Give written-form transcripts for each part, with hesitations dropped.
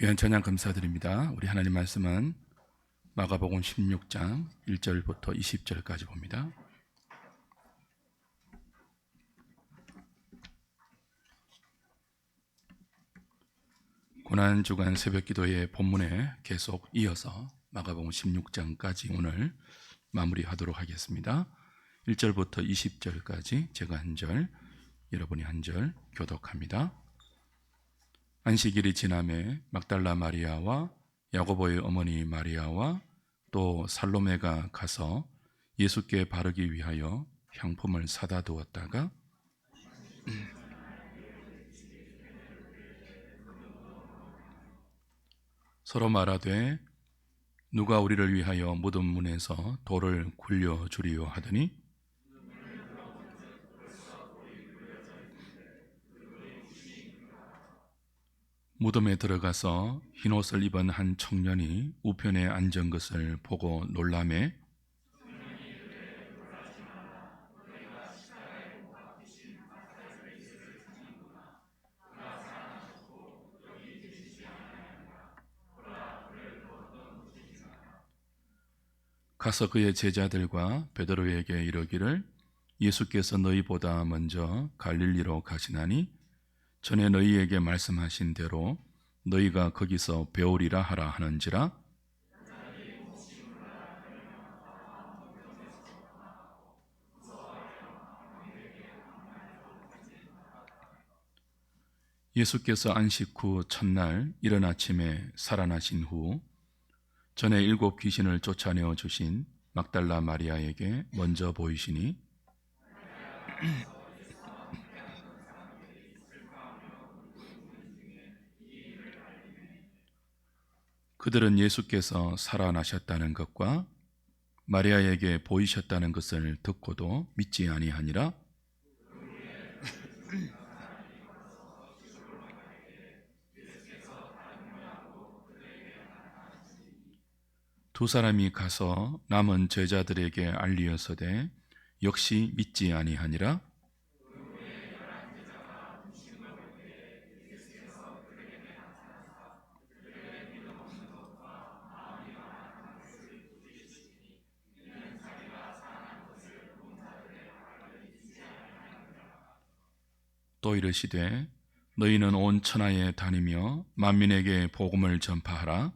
귀한 찬양 감사드립니다. 우리 하나님 말씀은 마가복음 16장 1절부터 20절까지 봅니다. 고난주간 새벽기도의 본문에 계속 이어서 마가복음 16장까지 오늘 마무리하도록 하겠습니다. 1절부터 20절까지 제가 한 절, 여러분이 한 절 교독합니다. 안식일이 지남에 막달라 마리아와 야고보의 어머니 마리아와 또 살로메가 가서 예수께 바르기 위하여 향품을 사다 두었다가 서로 말하되 누가 우리를 위하여 무덤 문에서 돌을 굴려주리요 하더니 무덤에 들어가서 흰옷을 입은 한 청년이 우편에 앉은 것을 보고 놀라매 가서 그의 제자들과 베드로에게 이르기를 예수께서 너희보다 먼저 갈릴리로 가시나니 전에 너희에게 말씀하신 대로 너희가 거기서 배우리라 하라 하는지라. 예수께서 안식 후 첫날 이른 아침에 살아나신 후 전에 7 귀신을 쫓아내어 주신 막달라 마리아에게 먼저 보이시니 그들은 예수께서 살아나셨다는 것과 마리아에게 보이셨다는 것을 듣고도 믿지 아니하니라. 두 사람이 가서 남은 제자들에게 알리어서되 역시 믿지 아니하니라. 또 이르시되 너희는 온 천하에 다니며 만민에게 복음을 전파하라.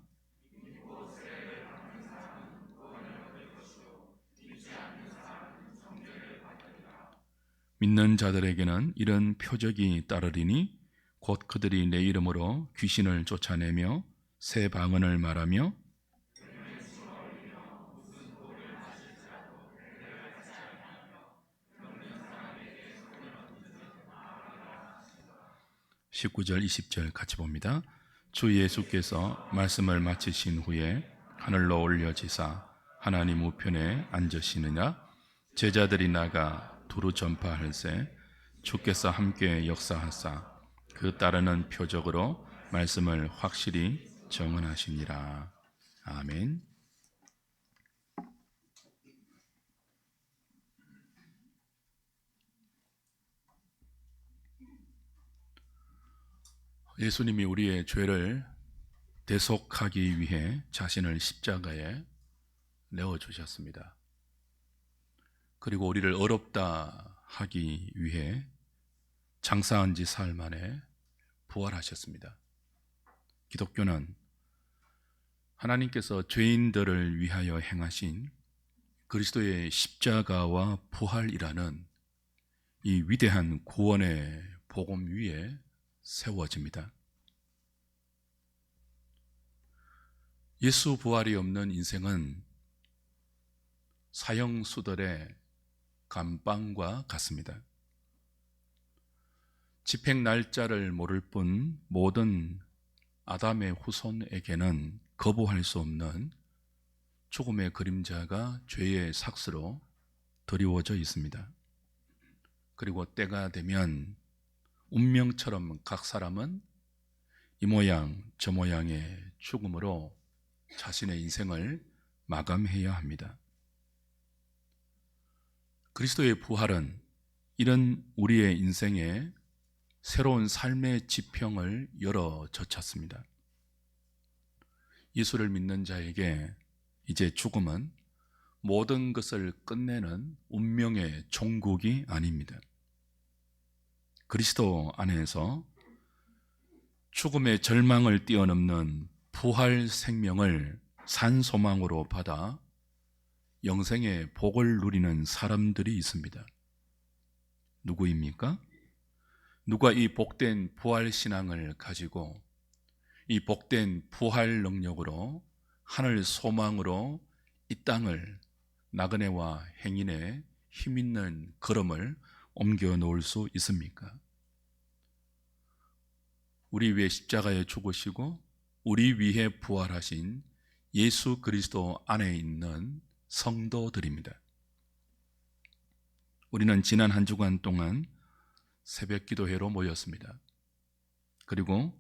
믿는 자들에게는 이런 표적이 따르리니 곧 그들이 내 이름으로 귀신을 쫓아내며 새 방언을 말하며 19절 20절 같이 봅니다. 주 예수께서 말씀을 마치신 후에 하늘로 올려지사 하나님 우편에 앉으시느냐 제자들이 나가 두루 전파할세 주께서 함께 역사하사 그 따르는 표적으로 말씀을 확실히 정언하시니라. 아멘. 예수님이 우리의 죄를 대속하기 위해 자신을 십자가에 내어주셨습니다. 그리고 우리를 어렵다 하기 위해 장사한 지 사흘 만에 부활하셨습니다. 기독교는 하나님께서 죄인들을 위하여 행하신 그리스도의 십자가와 부활이라는 이 위대한 구원의 복음 위에 세워집니다. 예수 부활이 없는 인생은 사형수들의 감방과 같습니다. 집행 날짜를 모를 뿐 모든 아담의 후손에게는 거부할 수 없는 죽음의 그림자가 죄의 삭스로 드리워져 있습니다. 그리고 때가 되면 운명처럼 각 사람은 이 모양 저 모양의 죽음으로 자신의 인생을 마감해야 합니다. 그리스도의 부활은 이런 우리의 인생에 새로운 삶의 지평을 열어 젖혔습니다. 예수를 믿는 자에게 이제 죽음은 모든 것을 끝내는 운명의 종국이 아닙니다. 그리스도 안에서 죽음의 절망을 뛰어넘는 부활 생명을 산소망으로 받아 영생의 복을 누리는 사람들이 있습니다. 누구입니까? 누가 이 복된 부활 신앙을 가지고 이 복된 부활 능력으로 하늘 소망으로 이 땅을 나그네와 행인의 힘있는 걸음을 옮겨 놓을 수 있습니까? 우리 위해 십자가에 죽으시고 우리 위해 부활하신 예수 그리스도 안에 있는 성도들입니다. 우리는 지난 한 주간 동안 새벽 기도회로 모였습니다. 그리고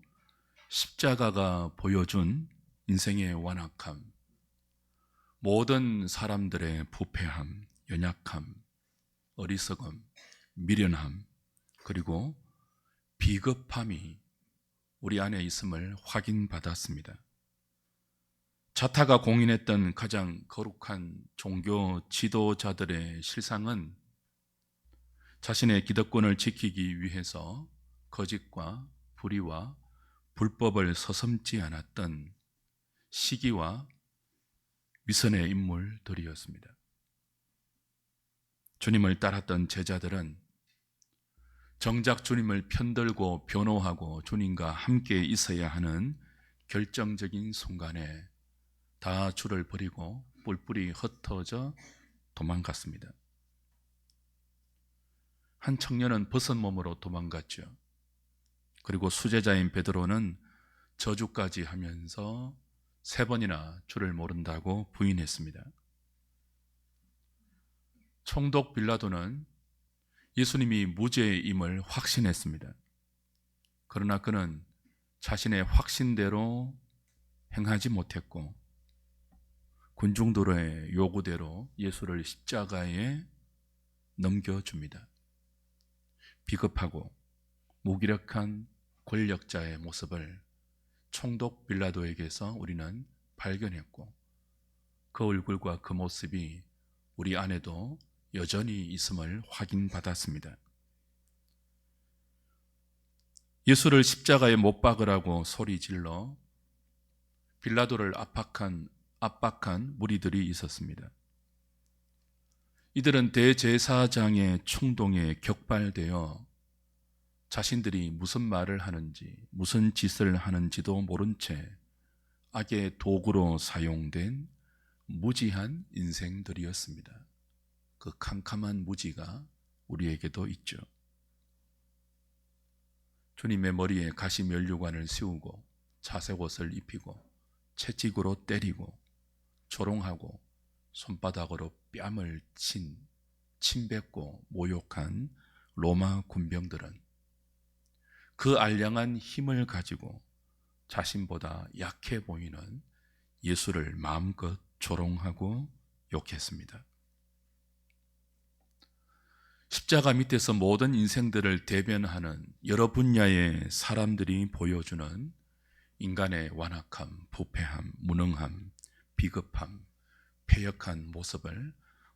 십자가가 보여준 인생의 완악함, 모든 사람들의 부패함, 연약함, 어리석음, 미련함, 그리고 비겁함이 우리 안에 있음을 확인받았습니다. 자타가 공인했던 가장 거룩한 종교 지도자들의 실상은 자신의 기득권을 지키기 위해서 거짓과 불의와 불법을 서슴지 않았던 시기와 위선의 인물들이었습니다. 주님을 따랐던 제자들은 정작 주님을 편들고 변호하고 주님과 함께 있어야 하는 결정적인 순간에 다 주를 버리고 뿔뿔이 흩어져 도망갔습니다. 한 청년은 벗은 몸으로 도망갔죠. 그리고 수제자인 베드로는 저주까지 하면서 3번이나 주를 모른다고 부인했습니다. 총독 빌라도는 예수님이 무죄임을 확신했습니다. 그러나 그는 자신의 확신대로 행하지 못했고 군중들의 요구대로 예수를 십자가에 넘겨줍니다. 비겁하고 무기력한 권력자의 모습을 총독 빌라도에게서 우리는 발견했고 그 얼굴과 그 모습이 우리 안에도 여전히 있음을 확인받았습니다. 예수를 십자가에 못 박으라고 소리질러 빌라도를 압박한 무리들이 있었습니다. 이들은 대제사장의 충동에 격발되어 자신들이 무슨 말을 하는지 무슨 짓을 하는지도 모른 채 악의 도구로 사용된 무지한 인생들이었습니다. 그 캄캄한 무지가 우리에게도 있죠. 주님의 머리에 가시 면류관을 씌우고 자색옷을 입히고 채찍으로 때리고 조롱하고 손바닥으로 뺨을 침뱉고 모욕한 로마 군병들은 그 알량한 힘을 가지고 자신보다 약해 보이는 예수를 마음껏 조롱하고 욕했습니다. 십자가 밑에서 모든 인생들을 대변하는 여러 분야의 사람들이 보여주는 인간의 완악함, 부패함, 무능함, 비겁함, 패역한 모습을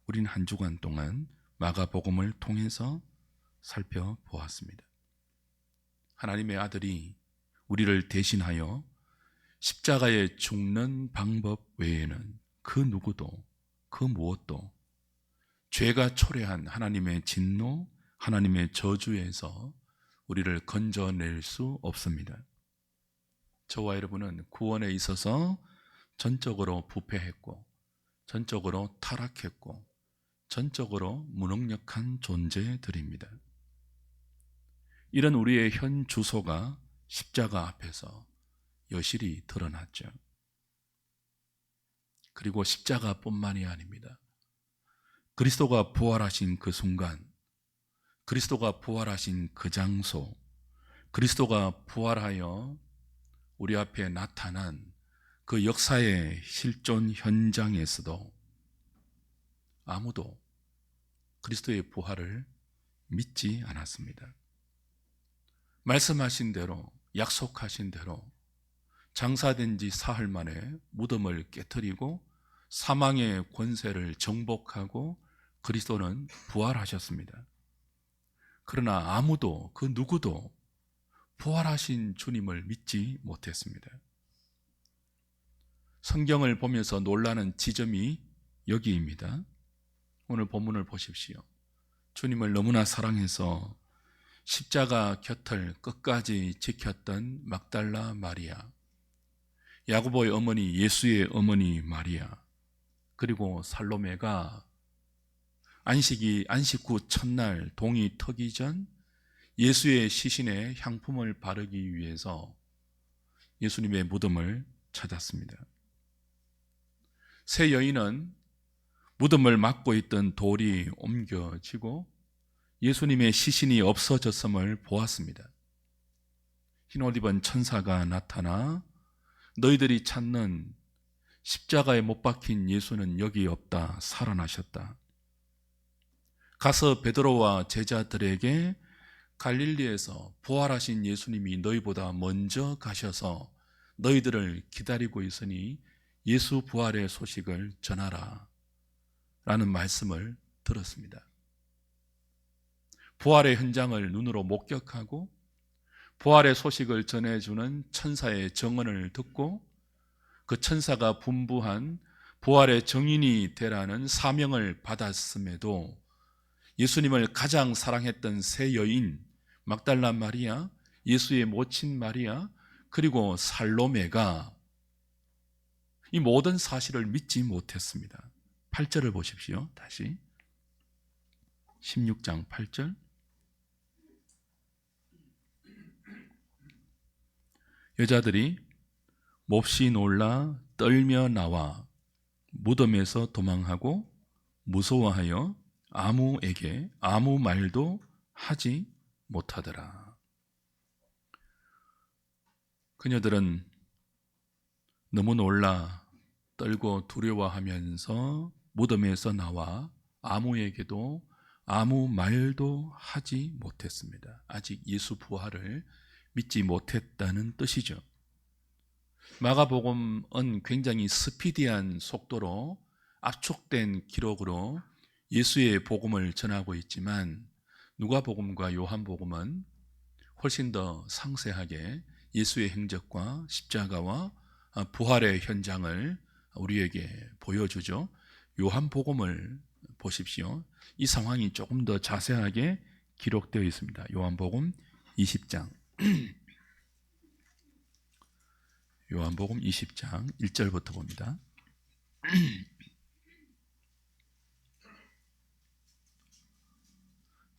우린 한 주간 동안 마가복음을 통해서 살펴보았습니다. 하나님의 아들이 우리를 대신하여 십자가에 죽는 방법 외에는 그 누구도 그 무엇도 죄가 초래한 하나님의 진노, 하나님의 저주에서 우리를 건져낼 수 없습니다. 저와 여러분은 구원에 있어서 전적으로 부패했고 전적으로 타락했고 전적으로 무능력한 존재들입니다. 이런 우리의 현 주소가 십자가 앞에서 여실히 드러났죠. 그리고 십자가뿐만이 아닙니다. 그리스도가 부활하신 그 순간, 그리스도가 부활하신 그 장소, 그리스도가 부활하여 우리 앞에 나타난 그 역사의 실존 현장에서도 아무도 그리스도의 부활을 믿지 않았습니다. 말씀하신 대로, 약속하신 대로 장사된 지 사흘 만에 무덤을 깨뜨리고 사망의 권세를 정복하고 그리스도는 부활하셨습니다. 그러나 아무도 그 누구도 부활하신 주님을 믿지 못했습니다. 성경을 보면서 놀라는 지점이 여기입니다. 오늘 본문을 보십시오. 주님을 너무나 사랑해서 십자가 곁을 끝까지 지켰던 막달라 마리아, 야고보의 어머니 예수의 어머니 마리아, 그리고 살로메가 안식 후 첫날 동이 트기 전 예수의 시신에 향품을 바르기 위해서 예수님의 무덤을 찾았습니다. 세 여인은 무덤을 막고 있던 돌이 옮겨지고 예수님의 시신이 없어졌음을 보았습니다. 흰옷 입은 천사가 나타나 너희들이 찾는 십자가에 못 박힌 예수는 여기 없다, 살아나셨다. 가서 베드로와 제자들에게 갈릴리에서 부활하신 예수님이 너희보다 먼저 가셔서 너희들을 기다리고 있으니 예수 부활의 소식을 전하라 라는 말씀을 들었습니다. 부활의 현장을 눈으로 목격하고 부활의 소식을 전해주는 천사의 증언을 듣고 그 천사가 분부한 부활의 증인이 되라는 사명을 받았음에도 예수님을 가장 사랑했던 세 여인 막달라 마리아, 예수의 모친 마리아, 그리고 살로메가 이 모든 사실을 믿지 못했습니다. 8절을 보십시오. 다시 16장 8절. 여자들이 몹시 놀라 떨며 나와 무덤에서 도망하고 무서워하여 아무에게 아무 말도 하지 못하더라. 그녀들은 너무 놀라 떨고 두려워하면서 무덤에서 나와 아무에게도 아무 말도 하지 못했습니다. 아직 예수 부활을 믿지 못했다는 뜻이죠. 마가복음은 굉장히 스피디한 속도로 압축된 기록으로 예수의 복음을 전하고 있지만 누가복음과 요한복음은 훨씬 더 상세하게 예수의 행적과 십자가와 부활의 현장을 우리에게 보여주죠. 요한복음을 보십시오. 이 상황이 조금 더 자세하게 기록되어 있습니다. 요한복음 20장 요한복음 20장 1절부터 봅니다.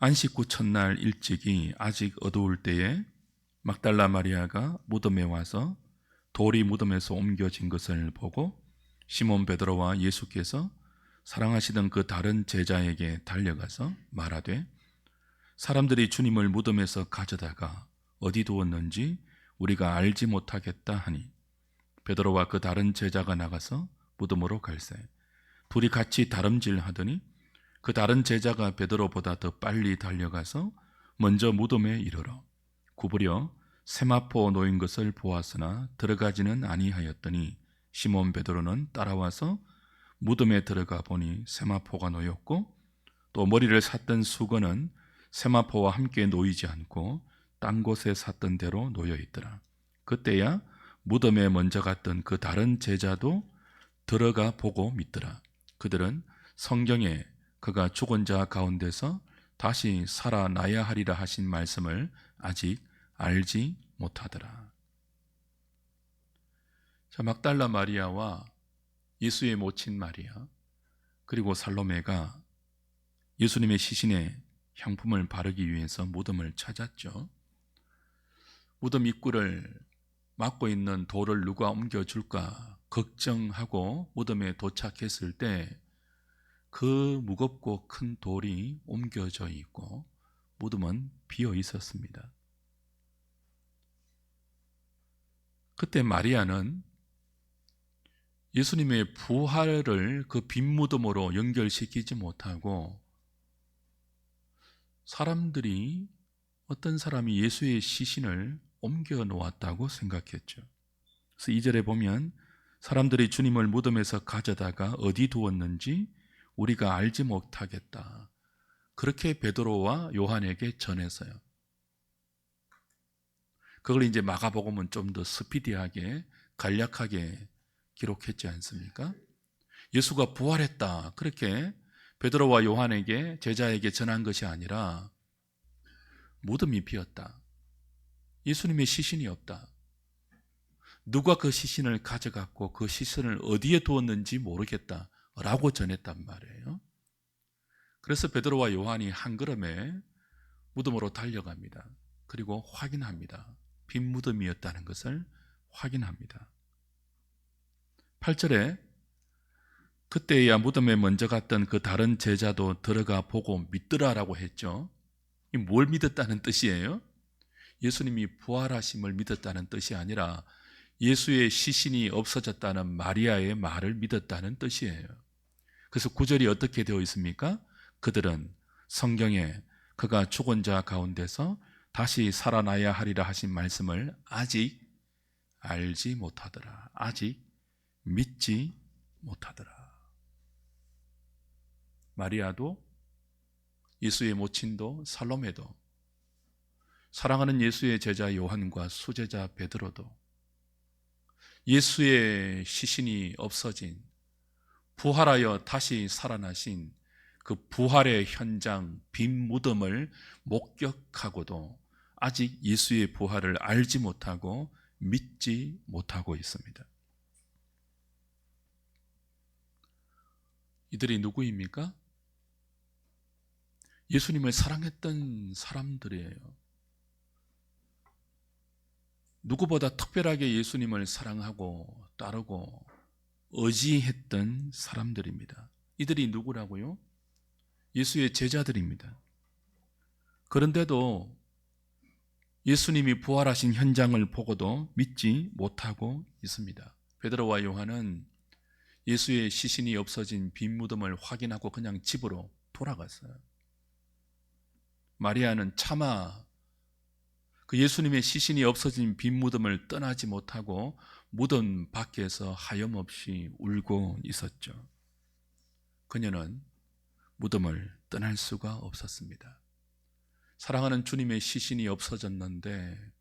안식 후 첫날 일찍이 아직 어두울 때에 막달라 마리아가 무덤에 와서 돌이 무덤에서 옮겨진 것을 보고 시몬 베드로와 예수께서 사랑하시던 그 다른 제자에게 달려가서 말하되 사람들이 주님을 무덤에서 가져다가 어디 두었는지 우리가 알지 못하겠다 하니 베드로와 그 다른 제자가 나가서 무덤으로 갈새 둘이 같이 다름질하더니 그 다른 제자가 베드로보다 더 빨리 달려가서 먼저 무덤에 이르러 구부려 세마포 놓인 것을 보았으나 들어가지는 아니하였더니 시몬 베드로는 따라와서 무덤에 들어가 보니 세마포가 놓였고 또 머리를 샀던 수건은 세마포와 함께 놓이지 않고 딴 곳에 샀던 대로 놓여 있더라. 그때야 무덤에 먼저 갔던 그 다른 제자도 들어가 보고 믿더라. 그들은 성경에 그가 죽은 자 가운데서 다시 살아나야 하리라 하신 말씀을 아직 알지 못하더라. 자, 막달라 마리아와 예수의 모친 마리아 그리고 살로메가 예수님의 시신에 향품을 바르기 위해서 무덤을 찾았죠. 무덤 입구를 막고 있는 돌을 누가 옮겨줄까 걱정하고 무덤에 도착했을 때 그 무겁고 큰 돌이 옮겨져 있고 무덤은 비어 있었습니다. 그때 마리아는 예수님의 부활을 그 빈 무덤으로 연결시키지 못하고 사람들이 어떤 사람이 예수의 시신을 옮겨 놓았다고 생각했죠. 그래서 2절에 보면 사람들이 주님을 무덤에서 가져다가 어디 두었는지 우리가 알지 못하겠다. 그렇게 베드로와 요한에게 전해서요. 그걸 이제 마가복음은 좀 더 스피디하게 간략하게 기록했지 않습니까? 예수가 부활했다. 그렇게 베드로와 요한에게 제자에게 전한 것이 아니라 무덤이 비었다. 예수님의 시신이 없다. 누가 그 시신을 가져갔고 그 시신을 어디에 두었는지 모르겠다 라고 전했단 말이에요. 그래서 베드로와 요한이 한 걸음에 무덤으로 달려갑니다. 그리고 확인합니다. 빈 무덤이었다는 것을 확인합니다. 8절에 그때야 무덤에 먼저 갔던 그 다른 제자도 들어가 보고 믿더라라고 했죠. 이 뭘 믿었다는 뜻이에요? 예수님이 부활하심을 믿었다는 뜻이 아니라 예수의 시신이 없어졌다는 마리아의 말을 믿었다는 뜻이에요. 그래서 9절이 어떻게 되어 있습니까? 그들은 성경에 그가 죽은 자 가운데서 다시 살아나야 하리라 하신 말씀을 아직 알지 못하더라. 아직 믿지 못하더라. 마리아도 예수의 모친도 살로메도 사랑하는 예수의 제자 요한과 수제자 베드로도 예수의 시신이 없어진 부활하여 다시 살아나신 그 부활의 현장 빈 무덤을 목격하고도 아직 예수의 부활을 알지 못하고 믿지 못하고 있습니다. 이들이 누구입니까? 예수님을 사랑했던 사람들이에요. 누구보다 특별하게 예수님을 사랑하고 따르고 의지했던 사람들입니다. 이들이 누구라고요? 예수의 제자들입니다. 그런데도 예수님이 부활하신 현장을 보고도 믿지 못하고 있습니다. 베드로와 요한은 예수의 시신이 없어진 빈 무덤을 확인하고 그냥 집으로 돌아갔어요. 마리아는 차마 그 예수님의 시신이 없어진 빈 무덤을 떠나지 못하고 무덤 밖에서 하염없이 울고 있었죠. 그녀는 무덤을 떠날 수가 없었습니다. 사랑하는 주님의 시신이 없어졌는데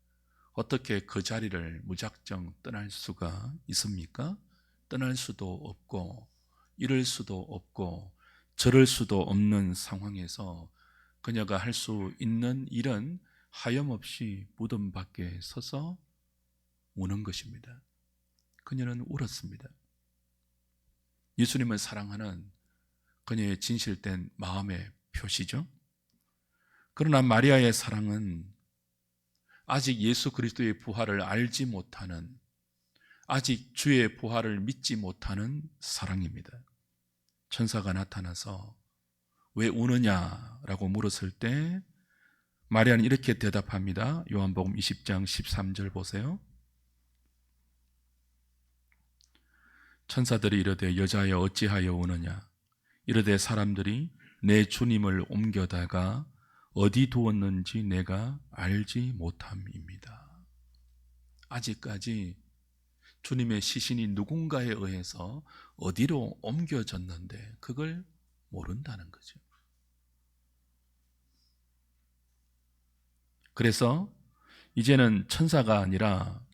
어떻게 그 자리를 무작정 떠날 수가 있습니까? 떠날 수도 없고 이럴 수도 없고 저럴 수도 없는 상황에서 그녀가 할 수 있는 일은 하염없이 무덤 밖에 서서 우는 것입니다. 그녀는 울었습니다. 예수님을 사랑하는 그녀의 진실된 마음의 표시죠. 그러나 마리아의 사랑은 아직 예수 그리스도의 부활을 알지 못하는, 아직 주의 부활을 믿지 못하는 사랑입니다. 천사가 나타나서 왜 우느냐라고 물었을 때 마리아는 이렇게 대답합니다. 요한복음 20장 13절 보세요. 천사들이 이르되 여자여 어찌하여 우느냐? 이르되 사람들이 내 주님을 옮겨다가 어디 두었는지 내가 알지 못함입니다. 아직까지 주님의 시신이 누군가에 의해서 어디로 옮겨졌는데 그걸 모른다는 거죠. 그래서 이제는 천사가 아니라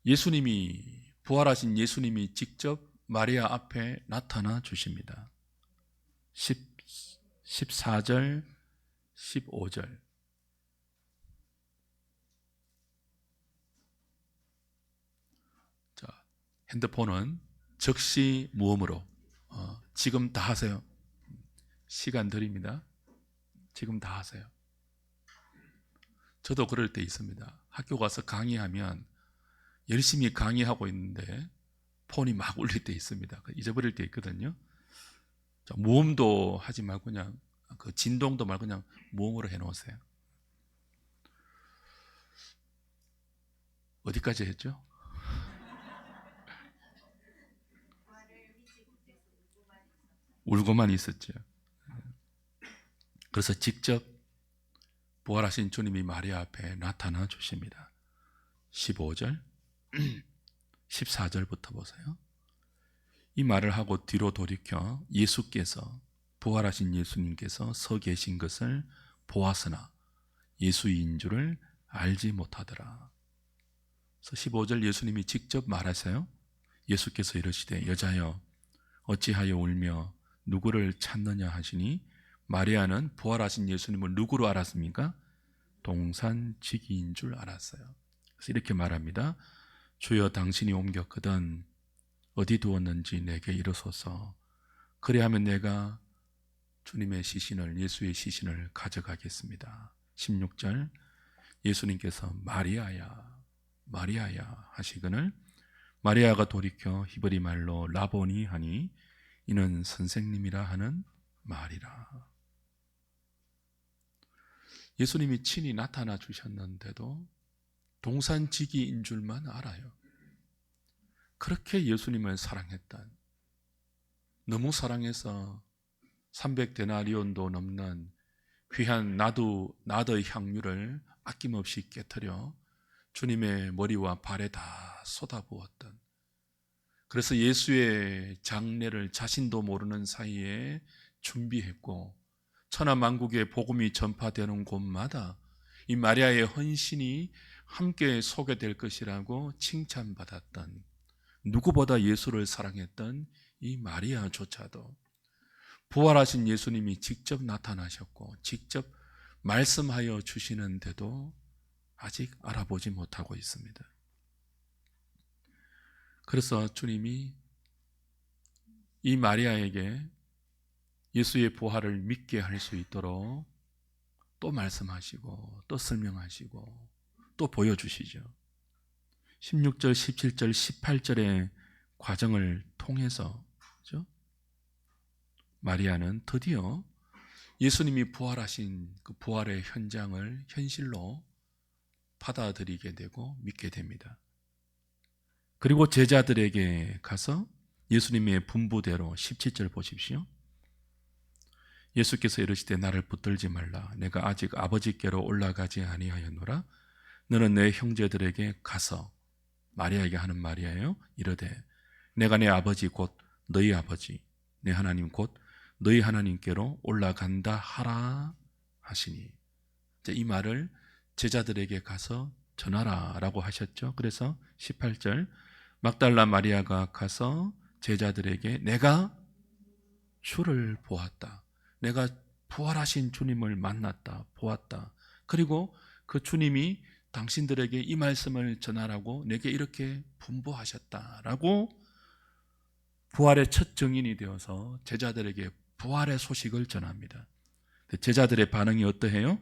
예수님이, 부활하신 예수님이 직접 마리아 앞에 나타나 주십니다. 14절, 15절. 자, 핸드폰은 즉시 무음으로 지금 다 하세요. 시간 드립니다. 지금 다 하세요. 저도 그럴 때 있습니다. 학교 가서 강의하면 열심히 강의하고 있는데 폰이 막 울릴 때 있습니다. 잊어버릴 때 있거든요. 자, 무음도 하지 말고 그냥 그 진동도 말고 그냥 무음으로 해놓으세요. 어디까지 했죠? 울고만 있었죠. 그래서 직접 부활하신 주님이 마리아 앞에 나타나 주십니다. 15절, 14절부터 보세요. 이 말을 하고 뒤로 돌이켜 예수께서, 부활하신 예수님께서 서 계신 것을 보았으나 예수인 줄을 알지 못하더라. 그래서 15절 예수님이 직접 말하세요. 예수께서 이르시되 여자여 어찌하여 울며 누구를 찾느냐 하시니, 마리아는 부활하신 예수님을 누구로 알았습니까? 동산지기인 줄 알았어요. 그래서 이렇게 말합니다. 주여 당신이 옮겼거든 어디 두었는지 내게 이르소서. 그리하면 내가 주님의 시신을, 예수의 시신을 가져가겠습니다. 16절 예수님께서 마리아야 마리아야 하시거늘 마리아가 돌이켜 히브리 말로 라보니 하니 이는 선생님이라 하는 말이라. 예수님이 친히 나타나 주셨는데도 동산지기인 줄만 알아요. 그렇게 예수님을 사랑했던, 너무 사랑해서 300데나리온도 넘는 귀한 나드의 향유를 아낌없이 깨트려 주님의 머리와 발에 다 쏟아부었던, 그래서 예수의 장례를 자신도 모르는 사이에 준비했고 천하만국에 복음이 전파되는 곳마다 이 마리아의 헌신이 함께 소개될 것이라고 칭찬받았던, 누구보다 예수를 사랑했던 이 마리아조차도 부활하신 예수님이 직접 나타나셨고 직접 말씀하여 주시는데도 아직 알아보지 못하고 있습니다. 그래서 주님이 이 마리아에게 예수의 부활을 믿게 할 수 있도록 또 말씀하시고 또 설명하시고 또 보여주시죠. 16절, 17절, 18절의 과정을 통해서, 그렇죠? 마리아는 드디어 예수님이 부활하신 그 부활의 현장을 현실로 받아들이게 되고 믿게 됩니다. 그리고 제자들에게 가서 예수님의 분부대로 17절 보십시오. 예수께서 이르시되 나를 붙들지 말라. 내가 아직 아버지께로 올라가지 아니하였노라. 너는 내 형제들에게 가서, 마리아에게 하는 말이에요. 이르되 내가 내 아버지 곧 너희 아버지, 내 하나님 곧 너희 하나님께로 올라간다 하라 하시니. 이 말을 제자들에게 가서 전하라 라고 하셨죠. 그래서 18절 막달라 마리아가 가서 제자들에게 내가 주를 보았다, 내가 부활하신 주님을 만났다, 보았다, 그리고 그 주님이 당신들에게 이 말씀을 전하라고 내게 이렇게 분부하셨다라고 부활의 첫 증인이 되어서 제자들에게 부활의 소식을 전합니다. 제자들의 반응이 어떠해요?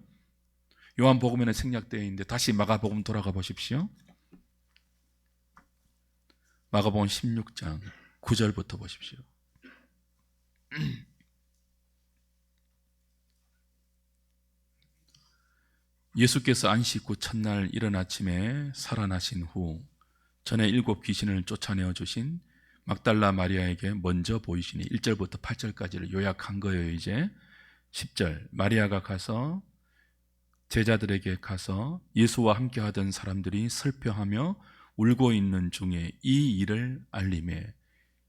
요한복음에는 생략되어 있는데 다시 마가복음 돌아가 보십시오. 마가복음 16장 9절부터 보십시오. 예수께서 안식 후 첫날 이른 아침에 살아나신 후 전에 7 귀신을 쫓아내어 주신 막달라 마리아에게 먼저 보이시니, 1절부터 8절까지를 요약한 거예요. 이제 10절 마리아가 가서 제자들에게 가서 예수와 함께 하던 사람들이 슬퍼하며 울고 있는 중에 이 일을 알림해,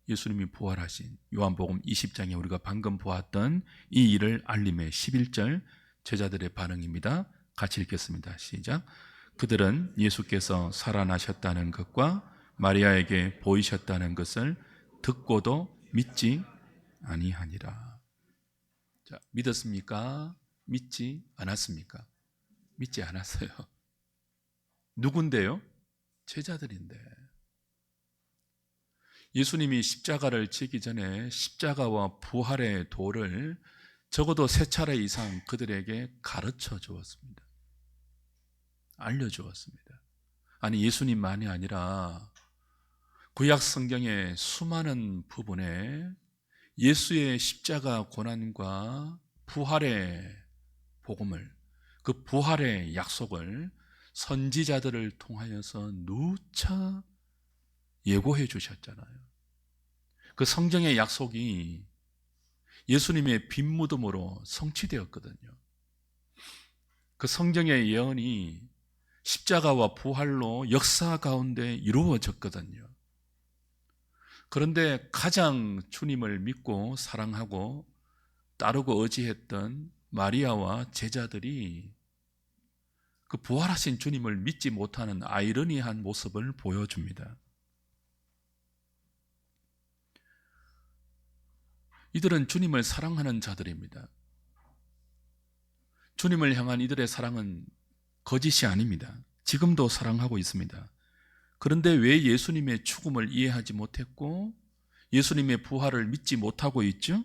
예수님이 부활하신 요한복음 20장에 우리가 방금 보았던 이 일을 알림해. 11절 제자들의 반응입니다. 같이 읽겠습니다. 시작. 그들은 예수께서 살아나셨다는 것과 마리아에게 보이셨다는 것을 듣고도 믿지 아니하니라. 자, 믿었습니까? 믿지 않았습니까? 믿지 않았어요. 누군데요? 제자들인데. 예수님이 십자가를 지기 전에 십자가와 부활의 도를 적어도 3차례 이상 그들에게 가르쳐 주었습니다. 알려주었습니다. 아니, 예수님만이 아니라 구약 성경의 수많은 부분에 예수의 십자가 고난과 부활의 복음을, 그 부활의 약속을 선지자들을 통하여서 누차 예고해 주셨잖아요. 그 성경의 약속이 예수님의 빈 무덤으로 성취되었거든요. 그 성경의 예언이 십자가와 부활로 역사 가운데 이루어졌거든요. 그런데 가장 주님을 믿고 사랑하고 따르고 의지했던 마리아와 제자들이 그 부활하신 주님을 믿지 못하는 아이러니한 모습을 보여줍니다. 이들은 주님을 사랑하는 자들입니다. 주님을 향한 이들의 사랑은 거짓이 아닙니다. 지금도 사랑하고 있습니다. 그런데 왜 예수님의 죽음을 이해하지 못했고 예수님의 부활을 믿지 못하고 있죠?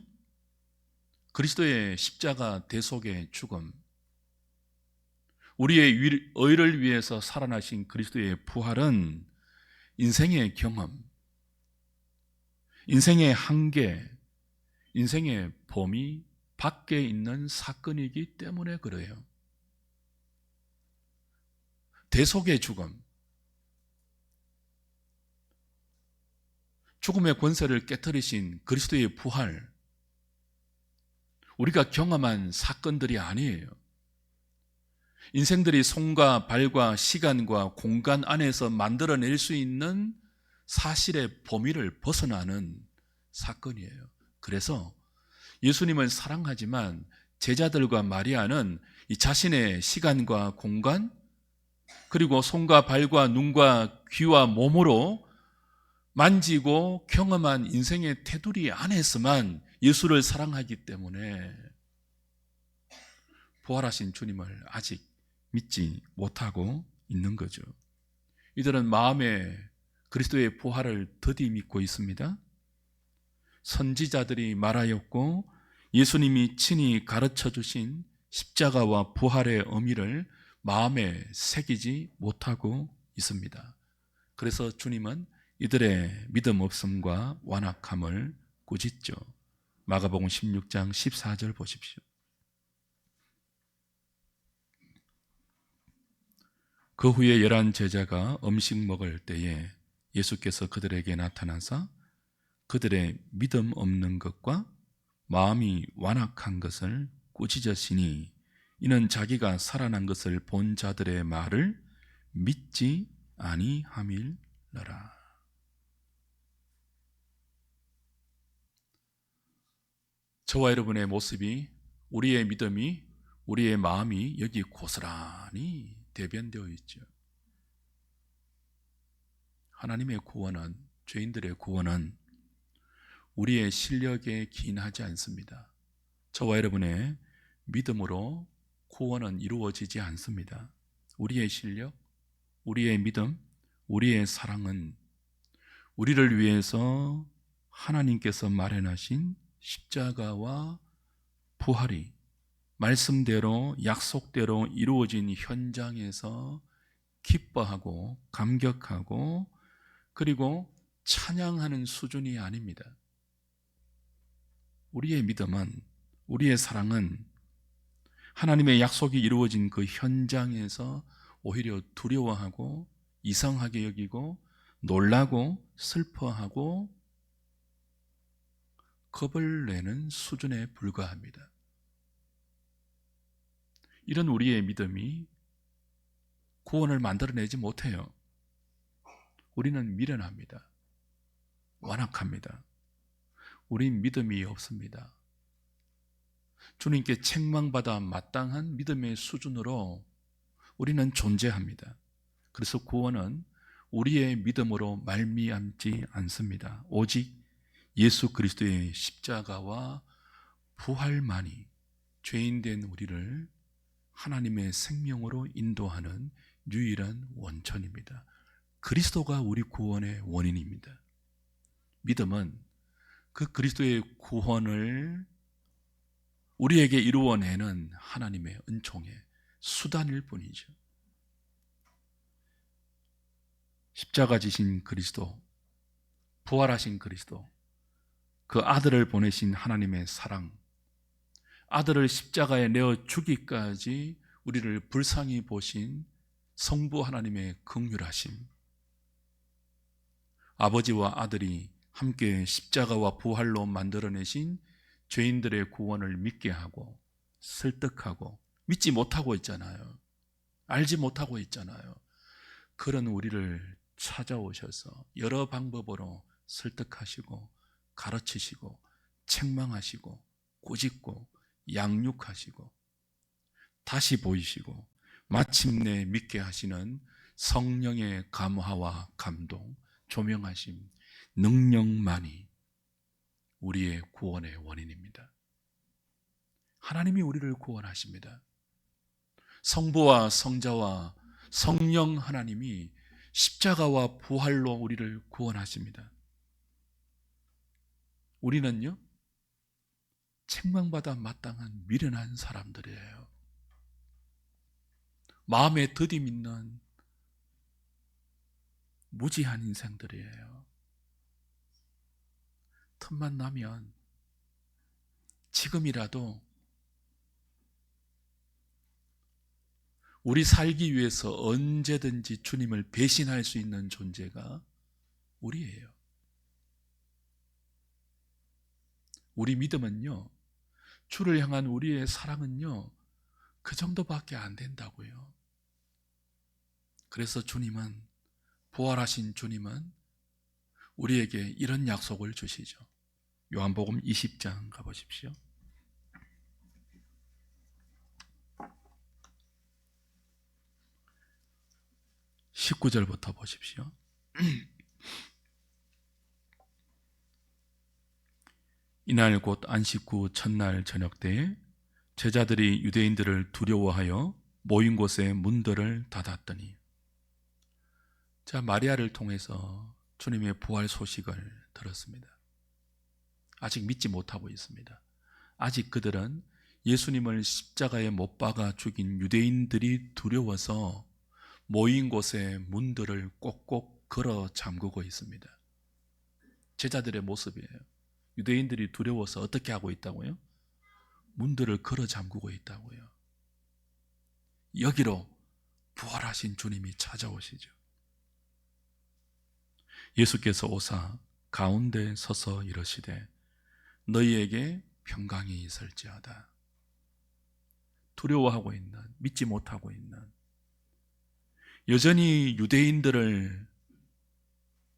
그리스도의 십자가 대속의 죽음, 우리의 의를 위해서 살아나신 그리스도의 부활은 인생의 경험, 인생의 한계, 인생의 범위 밖에 있는 사건이기 때문에 그래요. 대속의 죽음, 죽음의 권세를 깨뜨리신 그리스도의 부활, 우리가 경험한 사건들이 아니에요. 인생들이 손과 발과 시간과 공간 안에서 만들어낼 수 있는 사실의 범위를 벗어나는 사건이에요. 그래서 예수님을 사랑하지만 제자들과 마리아는 이 자신의 시간과 공간, 그리고 손과 발과 눈과 귀와 몸으로 만지고 경험한 인생의 테두리 안에서만 예수를 사랑하기 때문에 부활하신 주님을 아직 믿지 못하고 있는 거죠. 이들은 마음에 그리스도의 부활을 더디 믿고 있습니다. 선지자들이 말하였고 예수님이 친히 가르쳐 주신 십자가와 부활의 의미를 마음에 새기지 못하고 있습니다. 그래서 주님은 이들의 믿음 없음과 완악함을 꾸짖죠. 마가복음 16장 14절 보십시오. 그 후에 11 제자가 음식 먹을 때에 예수께서 그들에게 나타나사 그들의 믿음 없는 것과 마음이 완악한 것을 꾸짖으시니 이는 자기가 살아난 것을 본 자들의 말을 믿지 아니함일러라. 저와 여러분의 모습이, 우리의 믿음이, 우리의 마음이 여기 고스란히 대변되어 있죠. 하나님의 구원은, 죄인들의 구원은 우리의 실력에 기인하지 않습니다. 저와 여러분의 믿음으로 구원은 이루어지지 않습니다. 우리의 실력, 우리의 믿음, 우리의 사랑은 우리를 위해서 하나님께서 마련하신 십자가와 부활이 말씀대로 약속대로 이루어진 현장에서 기뻐하고 감격하고 그리고 찬양하는 수준이 아닙니다. 우리의 믿음은, 우리의 사랑은 하나님의 약속이 이루어진 그 현장에서 오히려 두려워하고 이상하게 여기고 놀라고 슬퍼하고 겁을 내는 수준에 불과합니다. 이런 우리의 믿음이 구원을 만들어내지 못해요. 우리는 미련합니다. 완악합니다. 우린 믿음이 없습니다. 주님께 책망받아 마땅한 믿음의 수준으로 우리는 존재합니다. 그래서 구원은 우리의 믿음으로 말미암지 않습니다. 오직 예수 그리스도의 십자가와 부활만이 죄인된 우리를 하나님의 생명으로 인도하는 유일한 원천입니다. 그리스도가 우리 구원의 원인입니다. 믿음은 그 그리스도의 구원을 우리에게 이루어내는 하나님의 은총의 수단일 뿐이죠. 십자가 지신 그리스도, 부활하신 그리스도, 그 아들을 보내신 하나님의 사랑, 아들을 십자가에 내어 주기까지 우리를 불쌍히 보신 성부 하나님의 긍휼하심, 아버지와 아들이 함께 십자가와 부활로 만들어내신 죄인들의 구원을 믿게 하고 설득하고 믿지 못하고 있잖아요. 알지 못하고 있잖아요. 그런 우리를 찾아오셔서 여러 방법으로 설득하시고 가르치시고 책망하시고 꾸짖고 양육하시고 다시 보이시고 마침내 믿게 하시는 성령의 감화와 감동, 조명하심, 능력만이 우리의 구원의 원인입니다. 하나님이 우리를 구원하십니다. 성부와 성자와 성령 하나님이 십자가와 부활로 우리를 구원하십니다. 우리는요, 책망받아 마땅한 미련한 사람들이에요. 마음에 더디 있는 무지한 인생들이에요. 틈만 나면 지금이라도 우리 살기 위해서 언제든지 주님을 배신할 수 있는 존재가 우리예요. 우리 믿음은요, 주를 향한 우리의 사랑은요, 그 정도밖에 안 된다고요. 그래서 주님은, 부활하신 주님은 우리에게 이런 약속을 주시죠. 요한복음 20장 가보십시오. 19절부터 보십시오. 이날 곧 안식 후 첫날 저녁 때에 제자들이 유대인들을 두려워하여 모인 곳에 문들을 닫았더니, 자, 마리아를 통해서 주님의 부활 소식을 들었습니다. 아직 믿지 못하고 있습니다. 아직 그들은 예수님을 십자가에 못 박아 죽인 유대인들이 두려워서 모인 곳에 문들을 꼭꼭 걸어 잠그고 있습니다. 제자들의 모습이에요. 유대인들이 두려워서 어떻게 하고 있다고요? 문들을 걸어 잠그고 있다고요. 여기로 부활하신 주님이 찾아오시죠. 예수께서 오사 가운데 서서 이르시되 너희에게 평강이 있을지어다. 두려워하고 있는, 믿지 못하고 있는, 여전히 유대인들을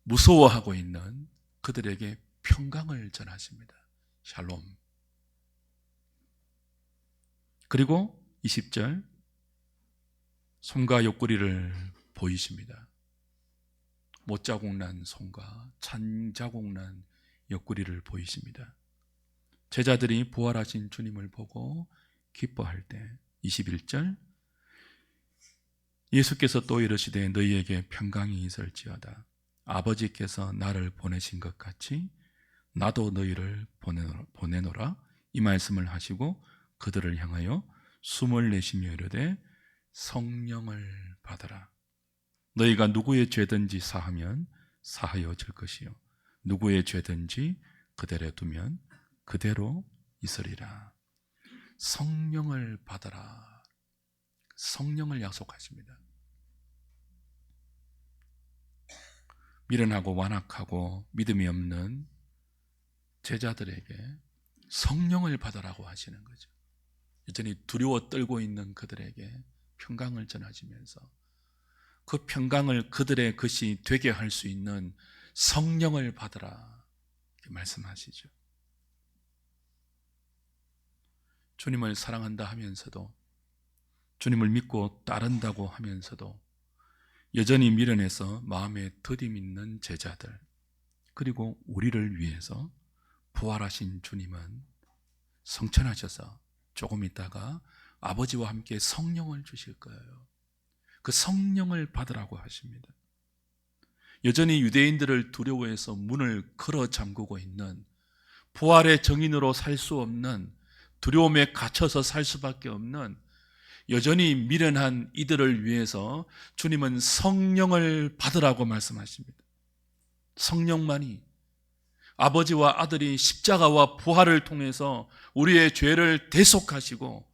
무서워하고 있는 그들에게 평강을 전하십니다. 샬롬. 그리고 20절, 손과 옆구리를 보이십니다. 못자국 난 손과 잔자국 난 옆구리를 보이십니다. 제자들이 부활하신 주님을 보고 기뻐할 때 21절, 예수께서 또 이르시되 너희에게 평강이 있을지어다. 아버지께서 나를 보내신 것 같이 나도 너희를 보내노라. 이 말씀을 하시고 그들을 향하여 숨을 내쉬며 이르되 성령을 받으라. 너희가 누구의 죄든지 사하면 사하여 질 것이요 누구의 죄든지 그대로 두면 그대로 있으리라. 성령을 받아라. 성령을 약속하십니다. 미련하고 완악하고 믿음이 없는 제자들에게 성령을 받으라고 하시는 거죠. 여전히 두려워 떨고 있는 그들에게 평강을 전하시면서 그 평강을 그들의 것이 되게 할 수 있는 성령을 받으라 이렇게 말씀하시죠. 주님을 사랑한다 하면서도, 주님을 믿고 따른다고 하면서도 여전히 미련해서 마음에 더디 있는 제자들, 그리고 우리를 위해서 부활하신 주님은 성천하셔서 조금 있다가 아버지와 함께 성령을 주실 거예요. 그 성령을 받으라고 하십니다. 여전히 유대인들을 두려워해서 문을 걸어 잠그고 있는, 부활의 정인으로 살 수 없는, 두려움에 갇혀서 살 수밖에 없는 여전히 미련한 이들을 위해서 주님은 성령을 받으라고 말씀하십니다. 성령만이, 아버지와 아들이 십자가와 부활을 통해서 우리의 죄를 대속하시고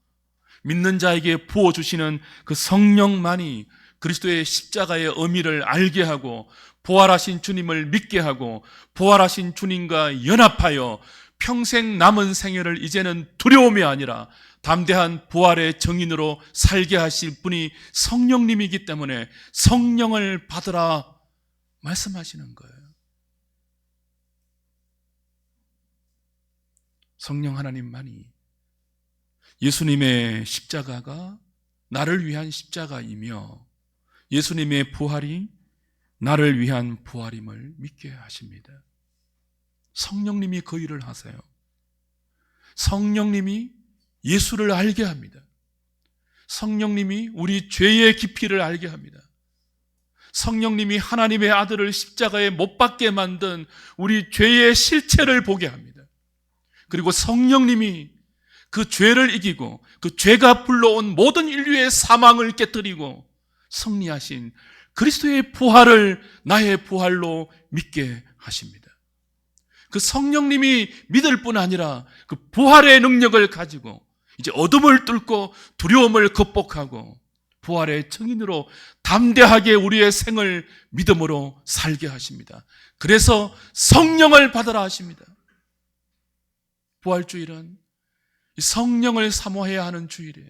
믿는 자에게 부어주시는 그 성령만이 그리스도의 십자가의 의미를 알게 하고 부활하신 주님을 믿게 하고 부활하신 주님과 연합하여 평생 남은 생애를 이제는 두려움이 아니라 담대한 부활의 정인으로 살게 하실 분이 성령님이기 때문에 성령을 받으라 말씀하시는 거예요. 성령 하나님만이, 예수님의 십자가가 나를 위한 십자가이며 예수님의 부활이 나를 위한 부활임을 믿게 하십니다. 성령님이 그 일을 하세요. 성령님이 예수를 알게 합니다. 성령님이 우리 죄의 깊이를 알게 합니다. 성령님이 하나님의 아들을 십자가에 못 박게 만든 우리 죄의 실체를 보게 합니다. 그리고 성령님이 그 죄를 이기고 그 죄가 불러온 모든 인류의 사망을 깨뜨리고 승리하신 그리스도의 부활을 나의 부활로 믿게 하십니다. 그 성령님이 믿을 뿐 아니라 그 부활의 능력을 가지고 이제 어둠을 뚫고 두려움을 극복하고 부활의 증인으로 담대하게 우리의 생을 믿음으로 살게 하십니다. 그래서 성령을 받으라 하십니다. 부활주일은 성령을 사모해야 하는 주일이에요.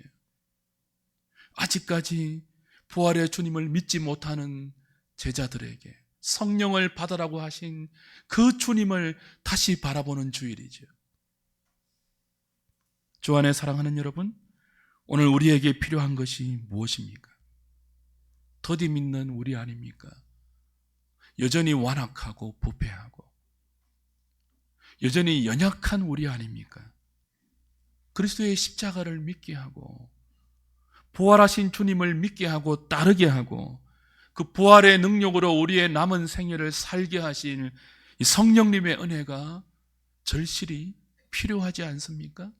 아직까지 부활의 주님을 믿지 못하는 제자들에게 성령을 받으라고 하신 그 주님을 다시 바라보는 주일이죠. 주 안에 사랑하는 여러분, 오늘 우리에게 필요한 것이 무엇입니까? 더디 믿는 우리 아닙니까? 여전히 완악하고 부패하고 여전히 연약한 우리 아닙니까? 그리스도의 십자가를 믿게 하고 부활하신 주님을 믿게 하고 따르게 하고 그 부활의 능력으로 우리의 남은 생애를 살게 하신 이 성령님의 은혜가 절실히 필요하지 않습니까?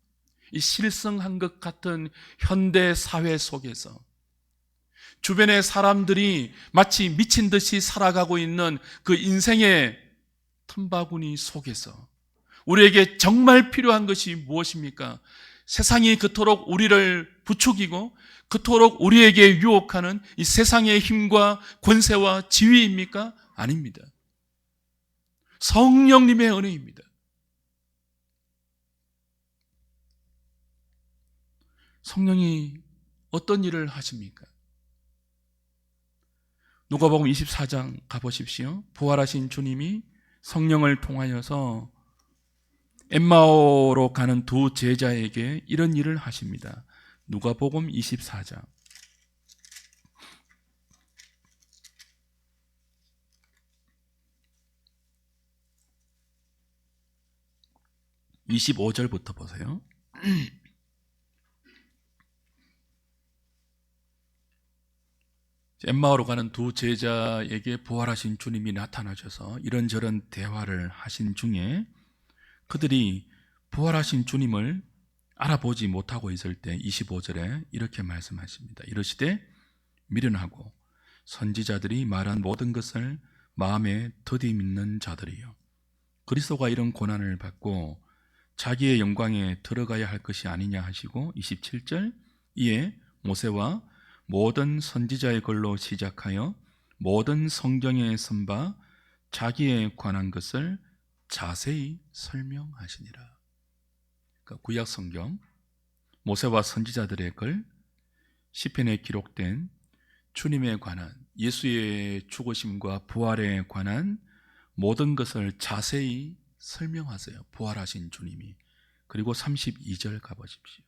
이 실성한 것 같은 현대 사회 속에서 주변의 사람들이 마치 미친 듯이 살아가고 있는 그 인생의 틈바구니 속에서 우리에게 정말 필요한 것이 무엇입니까? 세상이 그토록 우리를 부추기고 그토록 우리에게 유혹하는 이 세상의 힘과 권세와 지위입니까? 아닙니다. 성령님의 은혜입니다. 성령이 어떤 일을 하십니까? 누가복음 24장 가보십시오. 부활하신 주님이 성령을 통하여서 엠마오로 가는 두 제자에게 이런 일을 하십니다. 누가복음 24장 25절부터 보세요. 엠마오로 가는 두 제자에게 부활하신 주님이 나타나셔서 이런저런 대화를 하신 중에 그들이 부활하신 주님을 알아보지 못하고 있을 때 25절에 이렇게 말씀하십니다. 이르시되 미련하고 선지자들이 말한 모든 것을 마음에 더디 믿는 자들이요, 그리스도가 이런 고난을 받고 자기의 영광에 들어가야 할 것이 아니냐 하시고 27절 이에 모세와 모든 선지자의 글로 시작하여 모든 성경에 쓴 바 자기에 관한 것을 자세히 설명하시니라. 그러니까 구약 성경, 모세와 선지자들의 글, 시편에 기록된 주님에 관한, 예수의 죽으심과 부활에 관한 모든 것을 자세히 설명하세요. 부활하신 주님이. 그리고 32절 가보십시오.